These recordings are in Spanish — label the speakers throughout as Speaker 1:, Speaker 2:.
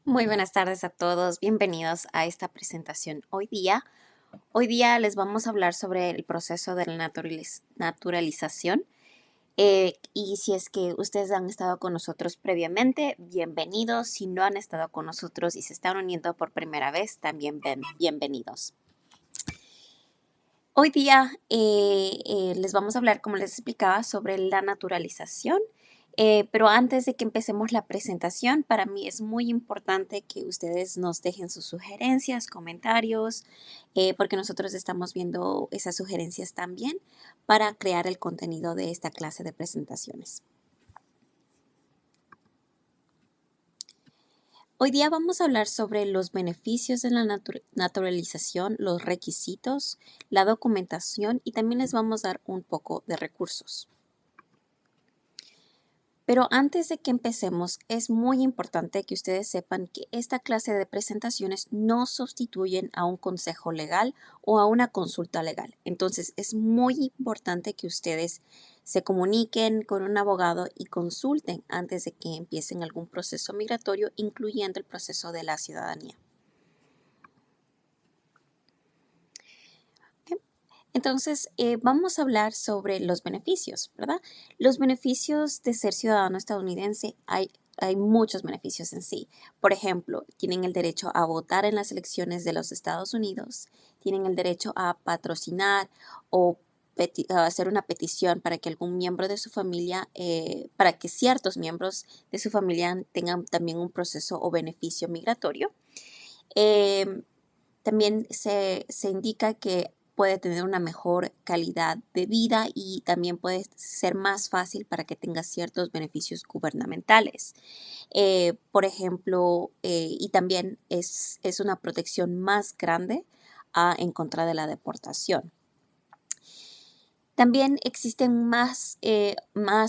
Speaker 1: Muy buenas tardes a todos, bienvenidos a esta presentación Hoy día les vamos a hablar sobre el proceso de la naturalización. Y si es que ustedes han estado con nosotros previamente, bienvenidos. Si no han estado con nosotros y se están uniendo por primera vez, también bienvenidos. Hoy día les vamos a hablar, como les explicaba, sobre la naturalización. Pero antes de que empecemos la presentación, para mí es muy importante que ustedes nos dejen sus sugerencias, comentarios, porque nosotros estamos viendo esas sugerencias también para crear el contenido de esta clase de presentaciones. Hoy día vamos a hablar sobre los beneficios de la naturalización, los requisitos, la documentación y también les vamos a dar un poco de recursos. Pero antes de que empecemos, es muy importante que ustedes sepan que esta clase de presentaciones no sustituyen a un consejo legal o a una consulta legal. Entonces, es muy importante que ustedes se comuniquen con un abogado y consulten antes de que empiecen algún proceso migratorio, incluyendo el proceso de la ciudadanía. Entonces, vamos a hablar sobre los beneficios, ¿verdad? Los beneficios de ser ciudadano estadounidense, hay muchos beneficios en sí. Por ejemplo, tienen el derecho a votar en las elecciones de los Estados Unidos, tienen el derecho a patrocinar o a hacer una petición para que algún miembro de su familia, para que ciertos miembros de su familia tengan también un proceso o beneficio migratorio. Em, También se indica que puede tener una mejor calidad de vida y también puede ser más fácil para que tenga ciertos beneficios gubernamentales. Por ejemplo, y también es una protección más grande en contra de la deportación. También existen más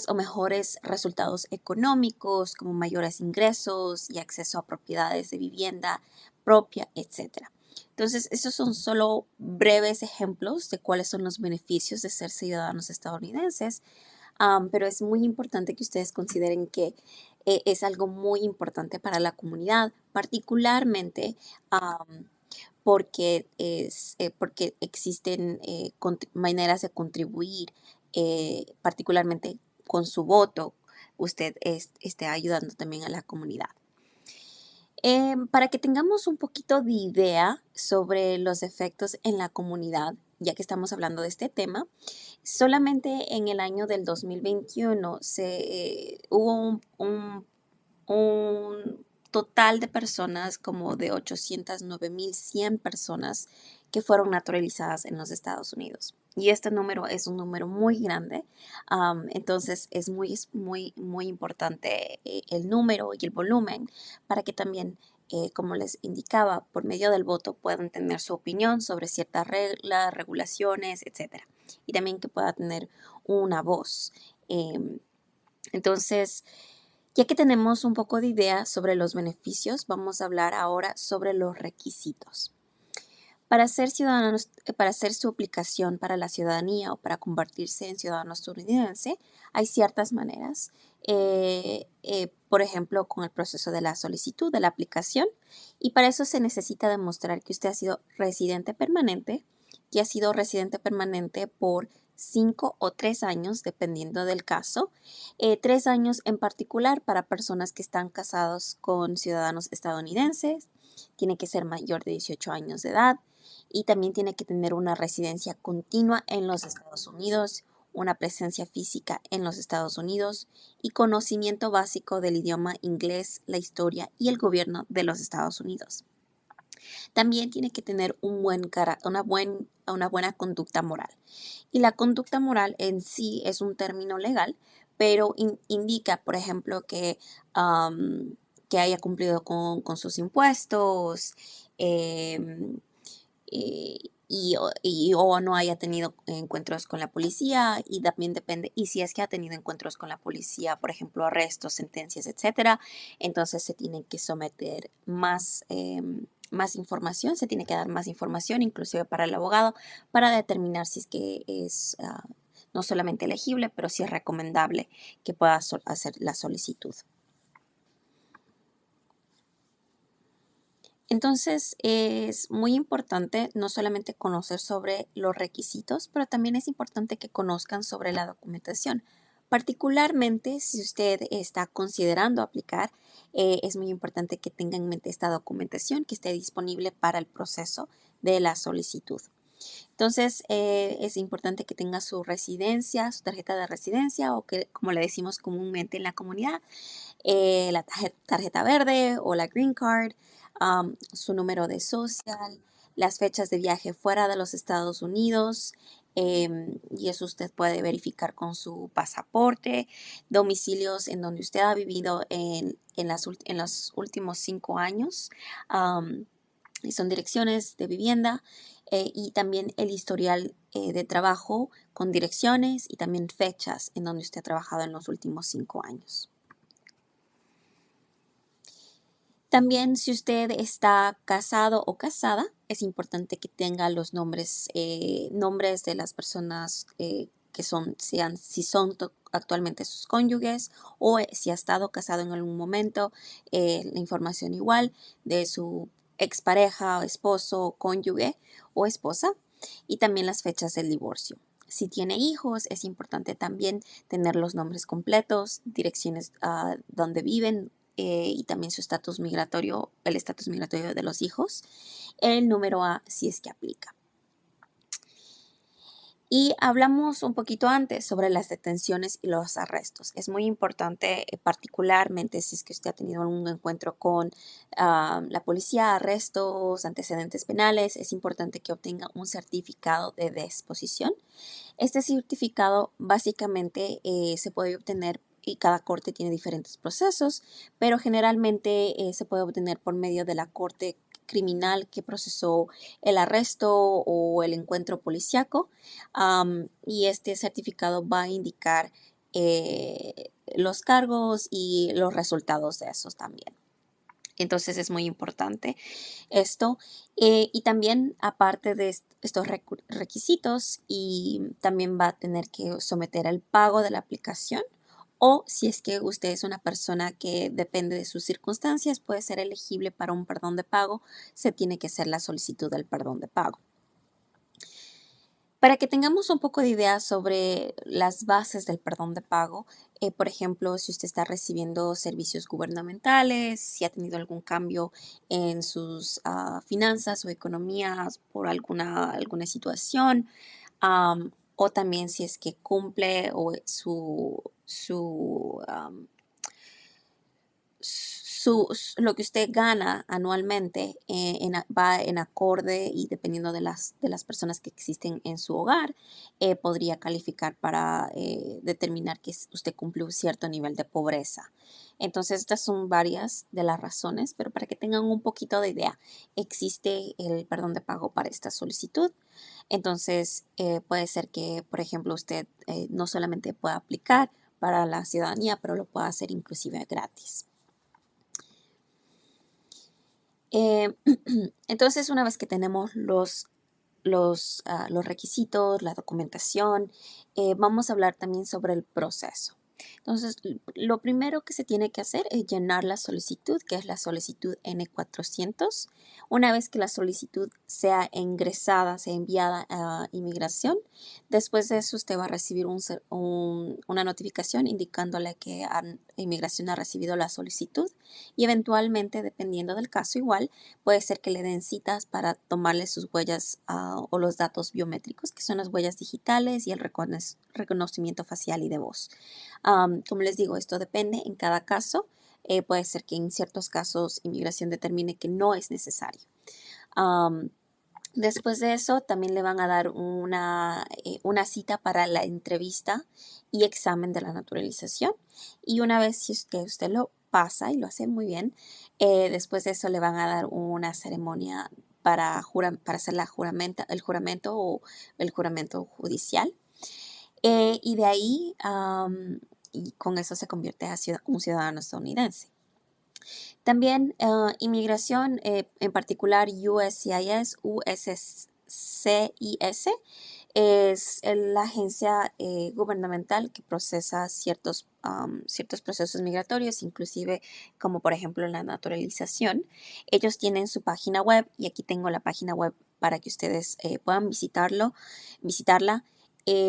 Speaker 1: o mejores resultados económicos, como mayores ingresos y acceso a propiedades de vivienda propia, etc. Entonces, esos son solo breves ejemplos de cuáles son los beneficios de ser ciudadanos estadounidenses, pero es muy importante que ustedes consideren que es algo muy importante para la comunidad, particularmente porque existen maneras de contribuir, particularmente con su voto, usted esté ayudando también a la comunidad. Para que tengamos un poquito de idea sobre los efectos en la comunidad, ya que estamos hablando de este tema, solamente en el año del 2021 hubo un total de personas como de 809.100 personas que fueron naturalizadas en los Estados Unidos. Y este número es un número muy grande, entonces es muy importante el número y el volumen para que también, como les indicaba, por medio del voto puedan tener su opinión sobre ciertas reglas, regulaciones, etcétera. Y también que pueda tener una voz. Entonces, ya que tenemos un poco de idea sobre los beneficios, vamos a hablar ahora sobre los requisitos. Para ser ciudadanos, para hacer su aplicación para la ciudadanía o para convertirse en ciudadano estadounidense, hay ciertas maneras. Por ejemplo, con el proceso de la solicitud, de la aplicación, y para eso se necesita demostrar que usted ha sido residente permanente, que ha sido residente permanente por 5 o 3 años, dependiendo del caso. 3 años en particular para personas que están casados con ciudadanos estadounidenses, tiene que ser mayor de 18 años de edad y también tiene que tener una residencia continua en los Estados Unidos, una presencia física en los Estados Unidos y conocimiento básico del idioma inglés, la historia y el gobierno de los Estados Unidos. También tiene que tener una buena conducta moral. Y la conducta moral en sí es un término legal, pero indica, por ejemplo, que haya cumplido con sus impuestos, em, o no haya tenido encuentros con la policía, y también depende, y si es que ha tenido encuentros con la policía, por ejemplo, arrestos, sentencias, etcétera, entonces se tiene que someter más información, se tiene que dar más información, inclusive para el abogado, para determinar si es que es no solamente elegible, pero si es recomendable que pueda hacer la solicitud. Entonces, es muy importante no solamente conocer sobre los requisitos, pero también es importante que conozcan sobre la documentación. Particularmente si usted está considerando aplicar, es muy importante que tenga en mente esta documentación que esté disponible para el proceso de la solicitud. Entonces, es importante que tenga su residencia, su tarjeta de residencia o que, como le decimos comúnmente en la comunidad, la tarjeta verde o la green card, su número de social, las fechas de viaje fuera de los Estados Unidos, y eso usted puede verificar con su pasaporte, domicilios en donde usted ha vivido en los últimos 5 años, y son direcciones de vivienda, y también el historial de trabajo con direcciones y también fechas en donde usted ha trabajado en los últimos 5 años. También si usted está casado o casada, es importante que tenga los nombres de las personas que si son actualmente sus cónyuges o si ha estado casado en algún momento, la información igual de su expareja, esposo, cónyuge o esposa, y también las fechas del divorcio. Si tiene hijos, es importante también tener los nombres completos, direcciones donde viven, y también su estatus migratorio, el estatus migratorio de los hijos, el número A si es que aplica. Y hablamos un poquito antes sobre las detenciones y los arrestos. Es muy importante, particularmente si es que usted ha tenido un encuentro con la policía, arrestos, antecedentes penales, es importante que obtenga un certificado de disposición. Este certificado básicamente se puede obtener, y cada corte tiene diferentes procesos, pero generalmente se puede obtener por medio de la corte criminal que procesó el arresto o el encuentro policiaco, y este certificado va a indicar los cargos y los resultados de esos también. Entonces es muy importante esto. Y también, aparte de estos requisitos, y también va a tener que someter el pago de la aplicación. O si es que usted es una persona que depende de sus circunstancias, puede ser elegible para un perdón de pago, se tiene que hacer la solicitud del perdón de pago. Para que tengamos un poco de idea sobre las bases del perdón de pago, por ejemplo, si usted está recibiendo servicios gubernamentales, si ha tenido algún cambio en sus finanzas o economías por alguna situación, o también si es que cumple o lo que usted gana anualmente va en acorde y dependiendo de las personas que existen en su hogar, podría calificar para determinar que usted cumple un cierto nivel de pobreza. Entonces, estas son varias de las razones, pero para que tengan un poquito de idea, existe el perdón de pago para esta solicitud. Entonces, puede ser que, por ejemplo, usted no solamente pueda aplicar para la ciudadanía, pero lo pueda hacer inclusive gratis. Entonces, una vez que tenemos los requisitos, la documentación, vamos a hablar también sobre el proceso. Entonces, lo primero que se tiene que hacer es llenar la solicitud, que es la solicitud N400. Una vez que la solicitud sea ingresada, sea enviada a inmigración, después de eso usted va a recibir una notificación indicándole que inmigración ha recibido la solicitud, y eventualmente, dependiendo del caso, igual puede ser que le den citas para tomarle sus huellas o los datos biométricos, que son las huellas digitales y el reconocimiento facial y de voz. Como les digo, esto depende en cada caso. Puede ser que en ciertos casos inmigración determine que no es necesario. Después de eso, también le van a dar una cita para la entrevista y examen de la naturalización. Y una vez que usted lo pasa y lo hace muy bien, después de eso le van a dar una ceremonia para hacer el juramento o el juramento judicial. Y de ahí, y con eso se convierte a un ciudadano estadounidense. También inmigración, en particular USCIS, es la agencia gubernamental que procesa ciertos procesos migratorios, inclusive como por ejemplo la naturalización. Ellos tienen su página web y aquí tengo la página web para que ustedes puedan visitarla.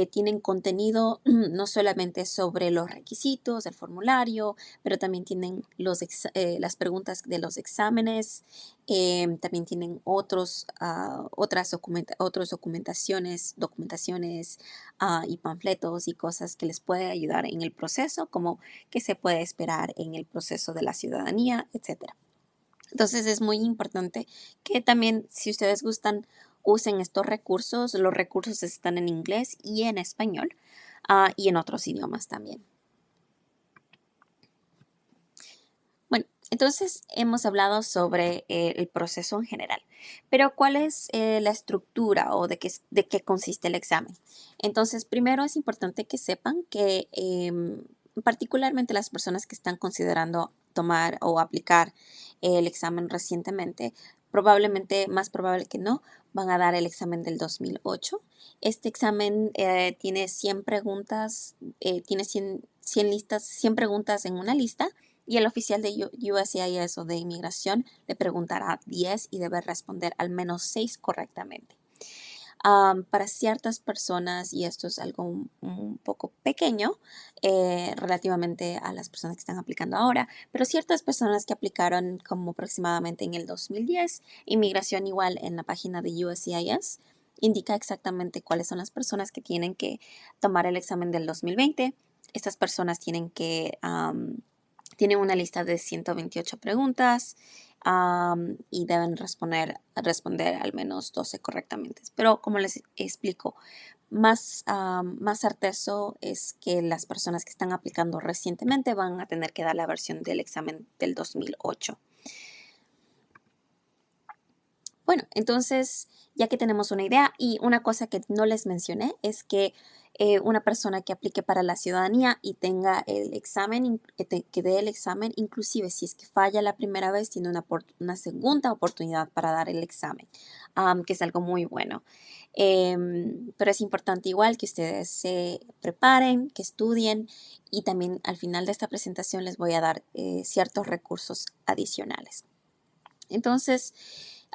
Speaker 1: Tienen contenido no solamente sobre los requisitos del formulario, pero también tienen las preguntas de los exámenes. También tienen otras documentaciones y panfletos y cosas que les puede ayudar en el proceso, como que se puede esperar en el proceso de la ciudadanía, etcétera. Entonces es muy importante que también, si ustedes gustan, usen estos recursos. Los recursos están en inglés y en español, y en otros idiomas también. Bueno, entonces hemos hablado sobre el proceso en general, pero ¿cuál es la estructura o de qué consiste el examen? Entonces, primero es importante que sepan que particularmente las personas que están considerando tomar o aplicar el examen recientemente, probablemente, más probable que no, van a dar el examen del 2008. Este examen tiene 100 preguntas, tiene 100 listas, 100 preguntas en una lista y el oficial de USCIS o de inmigración le preguntará 10 y debe responder al menos 6 correctamente. Para ciertas personas, y esto es algo un poco pequeño relativamente a las personas que están aplicando ahora, pero ciertas personas que aplicaron como aproximadamente en el 2010, inmigración igual en la página de USCIS indica exactamente cuáles son las personas que tienen que tomar el examen del 2020. Estas personas tienen una lista de 128 preguntas y deben responder al menos 12 correctamente. Pero como les explico, más certero es que las personas que están aplicando recientemente van a tener que dar la versión del examen del 2008. Bueno, entonces, ya que tenemos una idea, y una cosa que no les mencioné es que una persona que aplique para la ciudadanía y tenga el examen, que dé el examen, inclusive si es que falla la primera vez, tiene una segunda oportunidad para dar el examen, que es algo muy bueno. Pero es importante igual que ustedes se preparen, que estudien, y también al final de esta presentación les voy a dar ciertos recursos adicionales. Entonces,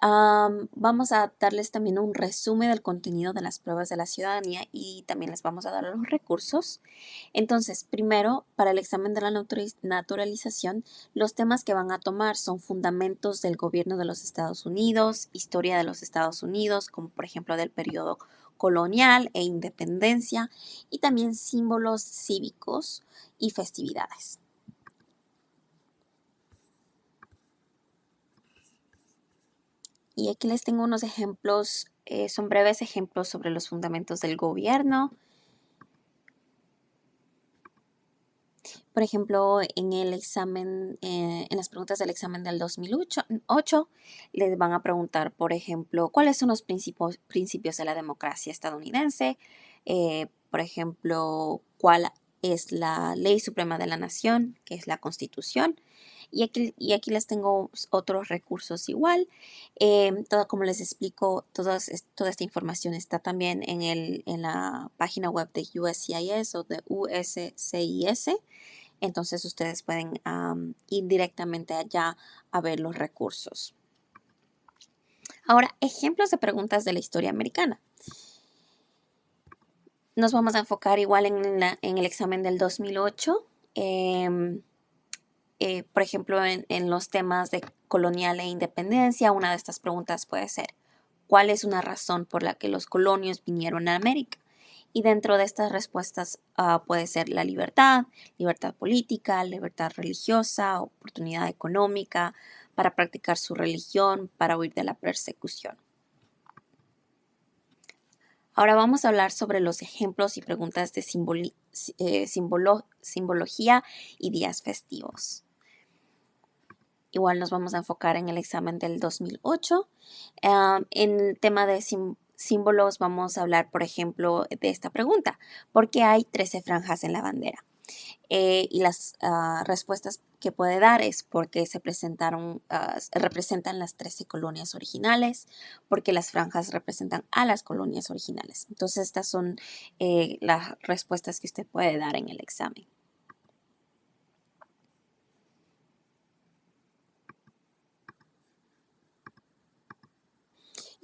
Speaker 1: vamos a darles también un resumen del contenido de las pruebas de la ciudadanía y también les vamos a dar los recursos. Entonces, primero, para el examen de la naturalización, los temas que van a tomar son fundamentos del gobierno de los Estados Unidos, historia de los Estados Unidos, como por ejemplo del periodo colonial e independencia, y también símbolos cívicos y festividades. Y aquí les tengo unos ejemplos, son breves ejemplos sobre los fundamentos del gobierno. Por ejemplo, en el examen, en las preguntas del examen del 2008, les van a preguntar, por ejemplo, cuáles son los principios de la democracia estadounidense. Por ejemplo, cuál es la ley suprema de la nación, que es la Constitución. Y aquí les tengo otros recursos igual. Como les explico, toda esta información está también en la página web de USCIS o de USCIS. Entonces ustedes pueden ir directamente allá a ver los recursos. Ahora, ejemplos de preguntas de la historia americana. Nos vamos a enfocar igual en el examen del 2008. Por ejemplo, en los temas de colonial e independencia, una de estas preguntas puede ser, ¿cuál es una razón por la que los colonios vinieron a América? Y dentro de estas respuestas puede ser la libertad política, libertad religiosa, oportunidad económica, para practicar su religión, para huir de la persecución. Ahora vamos a hablar sobre los ejemplos y preguntas de simbología y días festivos. Igual nos vamos a enfocar en el examen del 2008. En el tema de símbolos vamos a hablar, por ejemplo, de esta pregunta. ¿Por qué hay 13 franjas en la bandera? y las respuestas que puede dar es porque representan las 13 colonias originales, porque las franjas representan a las colonias originales. Entonces, estas son las respuestas que usted puede dar en el examen.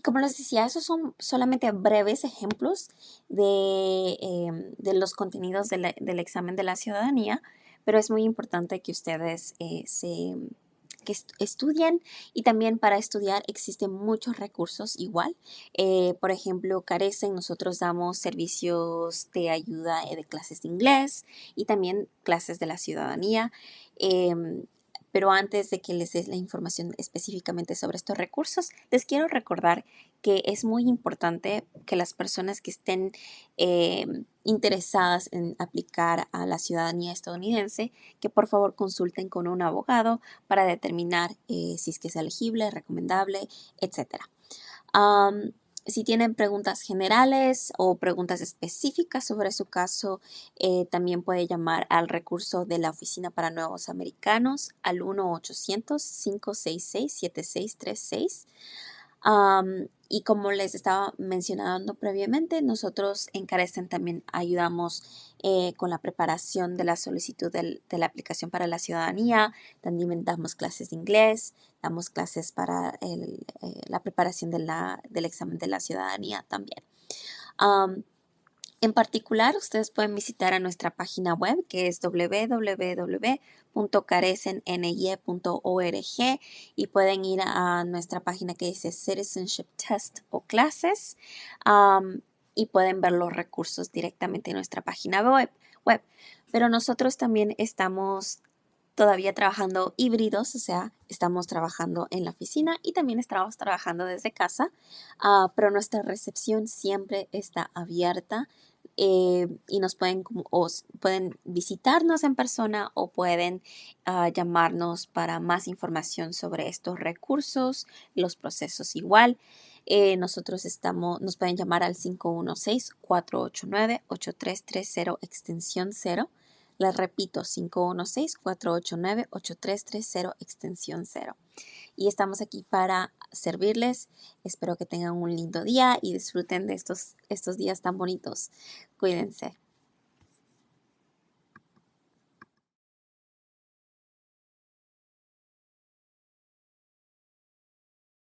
Speaker 1: Como les decía, esos son solamente breves ejemplos de los contenidos del examen de la ciudadanía, pero es muy importante que ustedes estudien, y también para estudiar existen muchos recursos igual. Por ejemplo, Carecen, nosotros damos servicios de ayuda de clases de inglés y también clases de la ciudadanía. Em, pero antes de que les dé la información específicamente sobre estos recursos, les quiero recordar que es muy importante que las personas que estén interesadas en aplicar a la ciudadanía estadounidense, que por favor consulten con un abogado para determinar si es que es elegible, recomendable, etcétera. Si tienen preguntas generales o preguntas específicas sobre su caso, también puede llamar al recurso de la Oficina para Nuevos Americanos al 1-800-566-7636. Y como les estaba mencionando previamente, nosotros en Carecen también ayudamos con la preparación de la solicitud de la aplicación para la ciudadanía. También damos clases de inglés, damos clases para la preparación del examen de la ciudadanía también. En particular, ustedes pueden visitar a nuestra página web, que es www.carecenny.org, y pueden ir a nuestra página que dice Citizenship Test o Clases, y pueden ver los recursos directamente en nuestra página web. Pero nosotros también estamos todavía trabajando híbridos, o sea, estamos trabajando en la oficina y también estamos trabajando desde casa, pero nuestra recepción siempre está abierta, y nos pueden visitarnos en persona o pueden llamarnos para más información sobre estos recursos, los procesos igual. Nos pueden llamar al 516-489-8330 extensión 0. Les repito, 516-489-8330 extensión 0. Y estamos aquí para servirles. Espero que tengan un lindo día y disfruten de estos días tan bonitos. Cuídense.